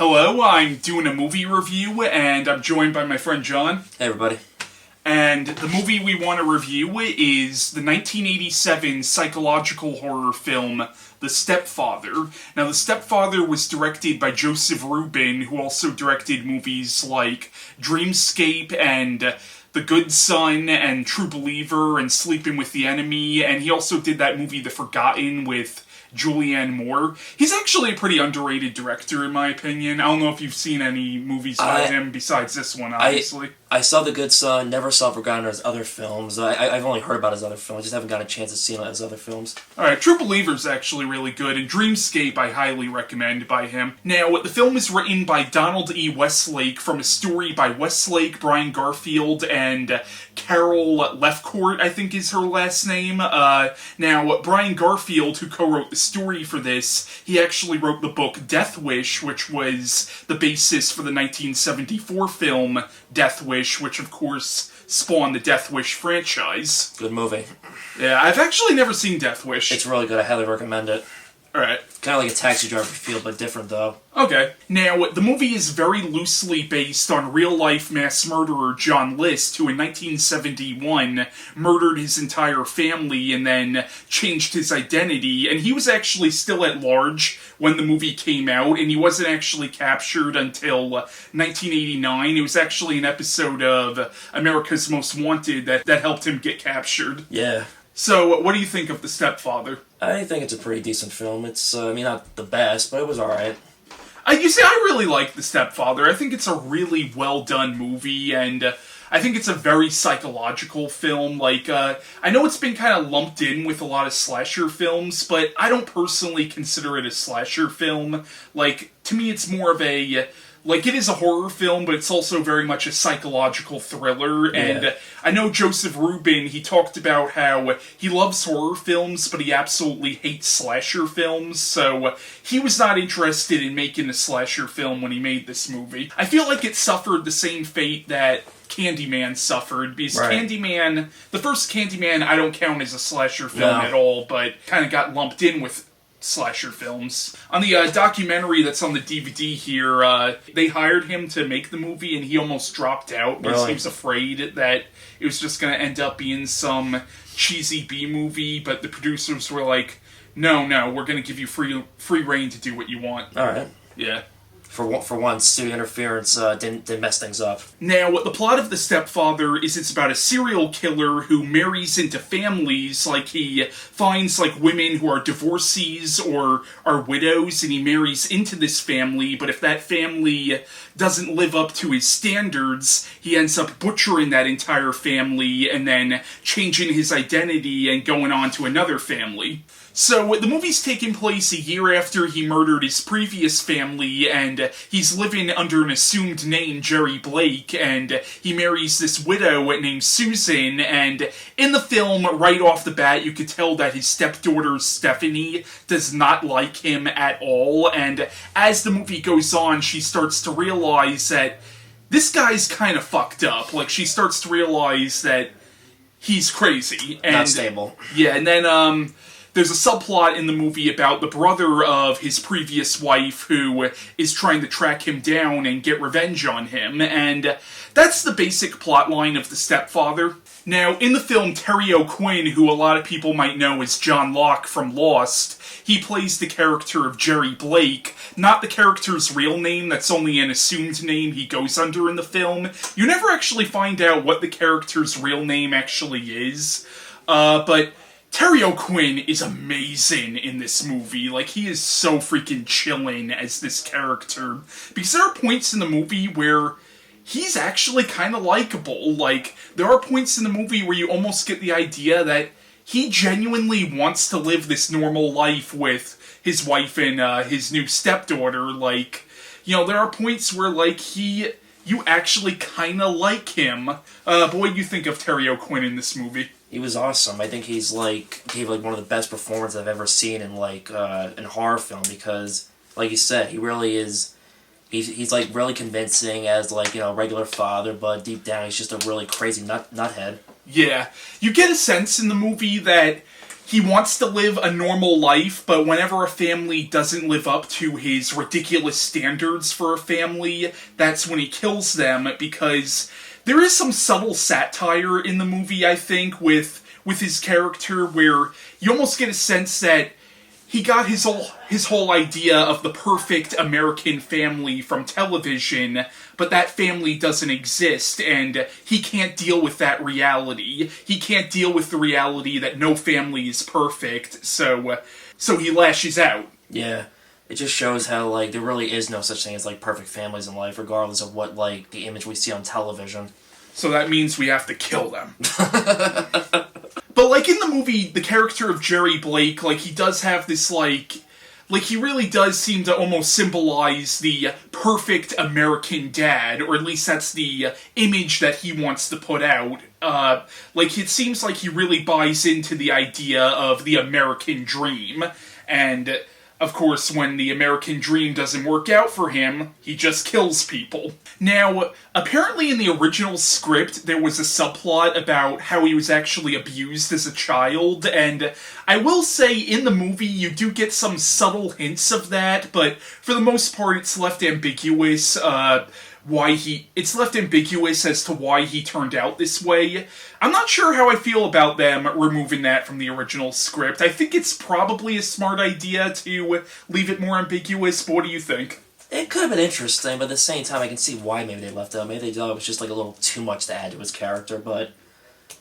Hello, I'm doing a movie review, and I'm joined by my friend John. Hey, everybody. And the movie we want to review is the 1987 psychological horror film, The Stepfather. Now, The Stepfather was directed by Joseph Ruben, who also directed movies like Dreamscape and The Good Son and True Believer and Sleeping with the Enemy, and he also did that movie The Forgotten with Julianne Moore. He's actually a pretty underrated director, in my opinion. I don't know if you've seen any movies by him besides this one, obviously. I saw The Good Son, never saw Forgotten or his other films. I've only heard about his other films, I just haven't gotten a chance to see his other films. Alright, True Believer's actually really good, and Dreamscape I highly recommend by him. Now, the film is written by Donald E. Westlake from a story by Westlake, Brian Garfield, and Carol Lefcourt, I think is her last name. Now, Brian Garfield, who co-wrote the story for this, he actually wrote the book Death Wish, which was the basis for the 1974 film Death Wish, which of course spawned the Death Wish franchise. Good movie. Yeah, I've actually never seen Death Wish. It's really good, I highly recommend it. Alright. Kind of like a Taxi Driver feel, but different though. Okay. Now, the movie is very loosely based on real-life mass murderer John List, who in 1971 murdered his entire family and then changed his identity, and he was actually still at large when the movie came out, and he wasn't actually captured until 1989. It was actually an episode of America's Most Wanted that helped him get captured. Yeah. So, what do you think of The Stepfather? I think it's a pretty decent film. It's, not the best, but it was alright. You see, I really like The Stepfather. I think it's a really well-done movie, and I think it's a very psychological film. Like, I know it's been kind of lumped in with a lot of slasher films, but I don't personally consider it a slasher film. Like, to me, it's more of a... Like, it is a horror film, but it's also very much a psychological thriller, and I know Joseph Ruben, he talked about how he loves horror films, but he absolutely hates slasher films, so he was not interested in making a slasher film when he made this movie. I feel like it suffered the same fate that Candyman suffered, because Candyman, the first Candyman I don't count as a slasher film at all, but kind of got lumped in with slasher films. On the documentary that's on the DVD here, they hired him to make the movie and he almost dropped out because he was afraid that it was just going to end up being some cheesy B-movie, but the producers were like, no, we're going to give you free reign to do what you want. Alright. Yeah. For once, studio interference didn't mess things up. Now, what the plot of The Stepfather is, it's about a serial killer who marries into families. Like, he finds, like, women who are divorcees or are widows, and he marries into this family, but if that family doesn't live up to his standards, he ends up butchering that entire family and then changing his identity and going on to another family. So, the movie's taking place a year after he murdered his previous family, and he's living under an assumed name, Jerry Blake, and he marries this widow named Susan, and in the film, right off the bat, you could tell that his stepdaughter, Stephanie, does not like him at all, and as the movie goes on, she starts to realize that this guy's kind of fucked up. Like, she starts to realize that he's crazy. And, not stable. Yeah, and then, there's a subplot in the movie about the brother of his previous wife who is trying to track him down and get revenge on him, and that's the basic plotline of The Stepfather. Now, in the film, Terry O'Quinn, who a lot of people might know as John Locke from Lost, he plays the character of Jerry Blake, not the character's real name, that's only an assumed name he goes under in the film. You never actually find out what the character's real name actually is, but Terry O'Quinn is amazing in this movie. Like, he is so freaking chilling as this character. Because there are points in the movie where he's actually kind of likable. Like, there are points in the movie where you almost get the idea that he genuinely wants to live this normal life with his wife and his new stepdaughter. Like, you know, there are points where, like, you actually kind of like him. But what do you think of Terry O'Quinn in this movie? He was awesome. I think he's gave one of the best performances I've ever seen in in horror film, because, like you said, he really is. He's like really convincing as a regular father, but deep down he's just a really crazy nuthead. Yeah, you get a sense in the movie that he wants to live a normal life, but whenever a family doesn't live up to his ridiculous standards for a family, that's when he kills them, because there is some subtle satire in the movie, I think, with his character, where you almost get a sense that he got his whole idea of the perfect American family from television, but that family doesn't exist, and he can't deal with that reality. He can't deal with the reality that no family is perfect, so he lashes out. Yeah. It just shows how, like, there really is no such thing as, like, perfect families in life, regardless of what, like, the image we see on television. So that means we have to kill them. But, like, in the movie, the character of Jerry Blake, like, he does have this, like, he really does seem to almost symbolize the perfect American dad, or at least that's the image that he wants to put out. Like, it seems like he really buys into the idea of the American dream, and of course, when the American dream doesn't work out for him, he just kills people. Now, apparently in the original script, there was a subplot about how he was actually abused as a child, and I will say, in the movie, you do get some subtle hints of that, but for the most part, it's left ambiguous, it's left ambiguous as to why he turned out this way. I'm not sure how I feel about them removing that from the original script. I think it's probably a smart idea to leave it more ambiguous, but what do you think? It could have been interesting, but at the same time I can see why maybe they left it out. Maybe they thought it was just like a little too much to add to his character, but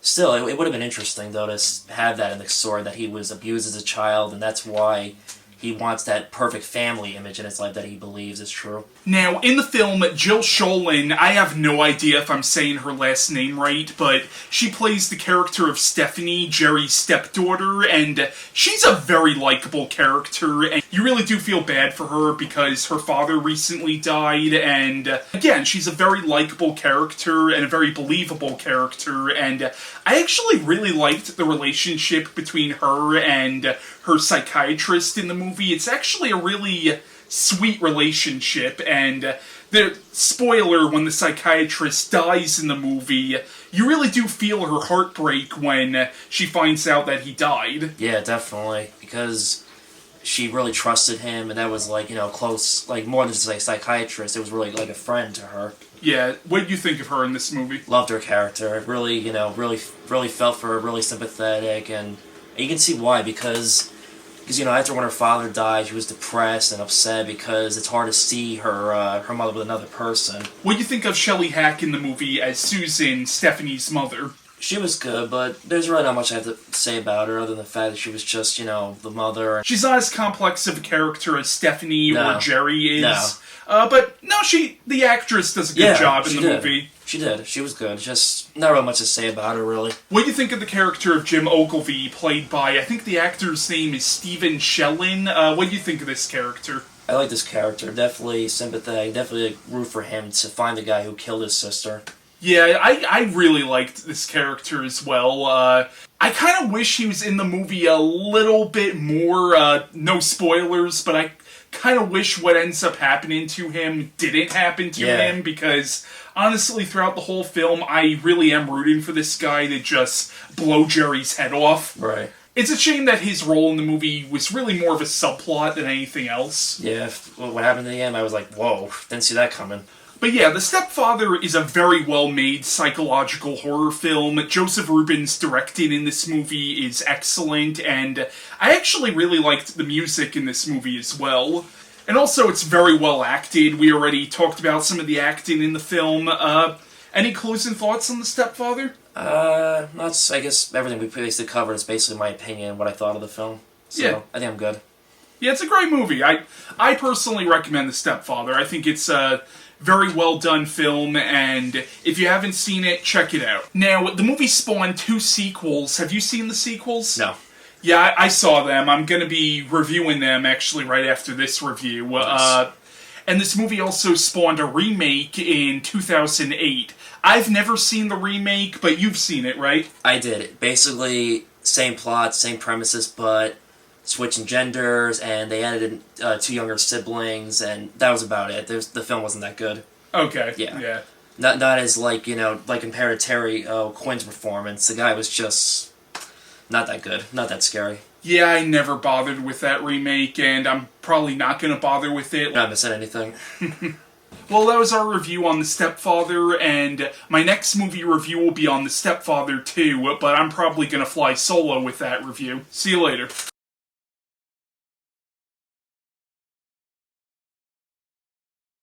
still, it would have been interesting, though, to have that in the story, that he was abused as a child, and that's why he wants that perfect family image in his life that he believes is true. Now, in the film, Jill Schoelen, I have no idea if I'm saying her last name right, but she plays the character of Stephanie, Jerry's stepdaughter, and she's a very likable character, and you really do feel bad for her because her father recently died, and again, she's a very likable character and a very believable character, and I actually really liked the relationship between her and her psychiatrist in the movie. It's actually a really sweet relationship, and the spoiler, when the psychiatrist dies in the movie, you really do feel her heartbreak when she finds out that he died. Yeah, definitely, because she really trusted him, and that was, like, close, like, more than just a psychiatrist, it was really like a friend to her. Yeah, what did you think of her in this movie? Loved her character. It really, really felt for her, really sympathetic, and you can see why, because after when her father died, she was depressed and upset because it's hard to see her mother with another person. What do you think of Shelley Hack in the movie as Susan, Stephanie's mother? She was good, but there's really not much I have to say about her other than the fact that she was just, the mother. She's not as complex of a character as Stephanie or Jerry is. No. But no, the actress does a good job in the movie. She did. She was good. Just not really much to say about her, really. What do you think of the character of Jim Ogilvy, played by, I think the actor's name is Stevan Shellen? What do you think of this character? I like this character. Definitely sympathetic. Definitely root for him to find the guy who killed his sister. Yeah, I really liked this character as well. I kind of wish he was in the movie a little bit more. No spoilers, but I kind of wish what ends up happening to him didn't happen to him, because honestly, throughout the whole film, I really am rooting for this guy to just blow Jerry's head off. Right. It's a shame that his role in the movie was really more of a subplot than anything else. Yeah, what happened in the end, I was like, whoa, didn't see that coming. But yeah, The Stepfather is a very well-made psychological horror film. Joseph Ruben's directing in this movie is excellent, and I actually really liked the music in this movie as well. And also, it's very well acted. We already talked about some of the acting in the film. Any closing thoughts on The Stepfather? I guess everything we previously covered is basically my opinion, what I thought of the film. So, yeah. I think I'm good. Yeah, it's a great movie. I personally recommend The Stepfather. I think it's a very well done film, and if you haven't seen it, check it out. Now, the movie spawned 2 sequels. Have you seen the sequels? No. Yeah, I saw them. I'm going to be reviewing them, actually, right after this review. Nice. And this movie also spawned a remake in 2008. I've never seen the remake, but you've seen it, right? I did. Basically, same plot, same premises, but switching genders, and they added in 2 younger siblings, and that was about it. The film wasn't that good. Okay. Yeah. Not as, like compared to Quinn's performance. The guy was just Not that good. Not that scary. Yeah, I never bothered with that remake, and I'm probably not going to bother with it. Not missing anything. Well, that was our review on The Stepfather, and my next movie review will be on The Stepfather 2, but I'm probably going to fly solo with that review. See you later.